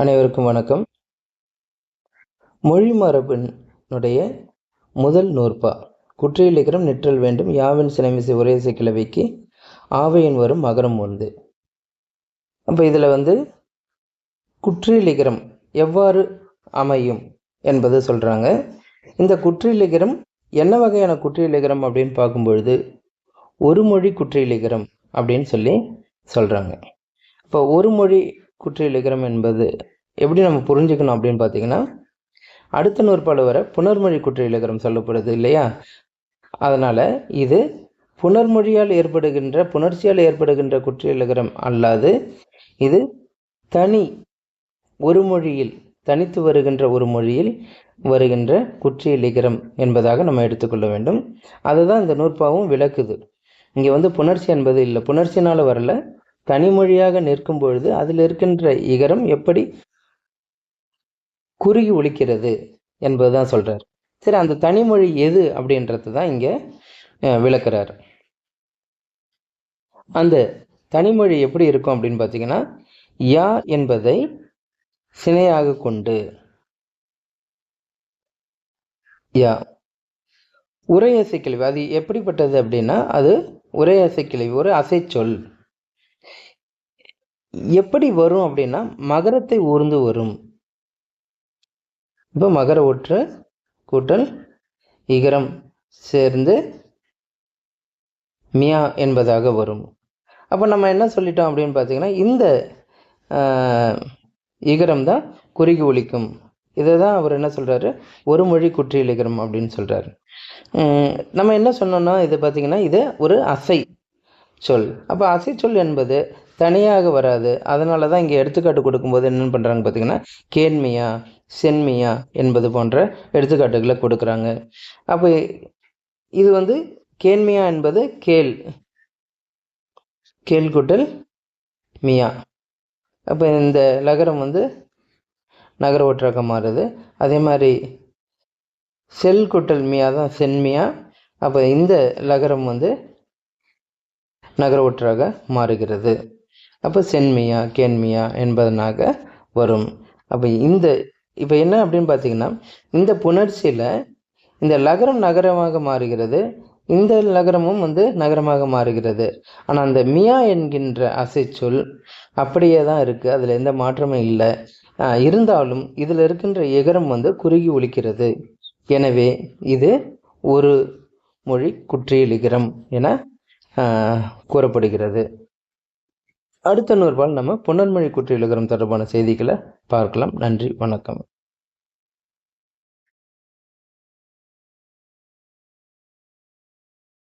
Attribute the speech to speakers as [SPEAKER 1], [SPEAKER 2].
[SPEAKER 1] அனைவருக்கும் வணக்கம். மொழி மரபினுடைய முதல் நூற்பா குற்றியலிகரம் நிற்றல் வேண்டும் யாவின் சினைமிசை உரையசை கிளவிக்கு ஆவையின் வரும் மகரம் வந்து. அப்போ இதில் குற்றியலிகரம் எவ்வாறு அமையும் என்பது சொல்கிறாங்க. இந்த குற்றியலிகரம் என்ன வகையான குற்றியலிகரம் அப்படின்னு பார்க்கும்பொழுது ஒரு மொழி குற்றியலிகரம் அப்படின்னு சொல்கிறாங்க. இப்போ ஒரு மொழி குற்றியலிகரம் என்பது எப்படி நம்ம புரிஞ்சுக்கணும் அப்படின்னு பார்த்தீங்கன்னா, அடுத்த நூற்பால் வர புணர்மொழி குற்றியலிகரம் சொல்லப்படுது இல்லையா? அதனால் இது புணர்ச்சியால் ஏற்படுகின்ற குற்றியலிகரம் அல்லாது இது தனித்து வருகின்ற ஒரு மொழியில் வருகின்ற குற்றியலிகரம் என்பதாக நம்ம எடுத்துக்கொள்ள வேண்டும். அதுதான் இந்த நூற்பாவும் விளக்குது. இங்கே புணர்ச்சி என்பது இல்லை, புணர்ச்சினால் வரல, தனி மொழியாக நிற்கும் பொழுது அதில் இருக்கின்ற இகரம் எப்படி குறுகி ஒலிக்கிறது என்பதுதான் சொல்றார். சரி, அந்த தனிமொழி எது அப்படின்றது தான் இங்கே விளக்குறார். அந்த தனிமொழி எப்படி இருக்கும் அப்படின்னு பார்த்தீங்கன்னா, யா என்பதை சினையாக கொண்டு யா உரையசை கிளவி. அது எப்படிப்பட்டது அப்படின்னா, அது உரையசை கிளவி, ஒரு அசைச்சொல். எப்படி வரும் அப்படின்னா, மகரத்தை ஊர்ந்து வரும். இப்போ மகர ஒற்று கூட்டல் இகரம் சேர்ந்து மியா என்பதாக வரும். அப்போ நம்ம என்ன சொல்லிட்டோம் அப்படின்னு பார்த்தீங்கன்னா, இந்த இகரம் தான் குறுகி ஒலிக்கும். இதை தான் அவர் என்ன சொல்கிறாரு, ஒரு மொழி குற்றியலிகரம் அப்படின்னு சொல்கிறாரு. நம்ம என்ன சொன்னோம்னா, இது பார்த்திங்கன்னா இது ஒரு அசை சொல். அப்போ அசை சொல் என்பது தனியாக வராது. அதனால தான் இங்கே எடுத்துக்காட்டு கொடுக்கும்போது என்னென்னு பண்ணுறாங்க பார்த்திங்கன்னா, கேண்மியா சென்மியா என்பது போன்ற எடுத்துக்காட்டுகளை கொடுக்குறாங்க. அப்போ இது கேண்மியா என்பது கேள் கூட்டல் மியா. அப்போ இந்த லகரம் நகர ஒற்றாக மாறுது. அதே மாதிரி செல் கூட்டல் மியா தான் சென்மியா. அப்போ இந்த லகரம் நகர ஒற்றாக மாறுகிறது. அப்போ சென்மியா கேண்மியா என்பதனாக வரும். அப்போ இப்போ என்ன அப்படின்னு பார்த்தீங்கன்னா, இந்த புணர்ச்சியில் இந்த லகரம் நகரமாக மாறுகிறது, இந்த லகரமும் நகரமாக மாறுகிறது. ஆனால் அந்த மியா என்கின்ற அசைச்சொல் அப்படியே தான் இருக்குது, அதில் எந்த மாற்றமும் இல்லை. இருந்தாலும் இதில் இருக்கின்ற எகரம் குறுகி ஒலிக்கிறது. எனவே இது ஒரு மொழி குற்றியலிகரம் என கூறப்படுகிறது. அடுத்த நூற்பால் நம்ம புணர்மொழி குற்றியலிகரம் தொடர்பான செய்திகளை பார்க்கலாம். நன்றி, வணக்கம்.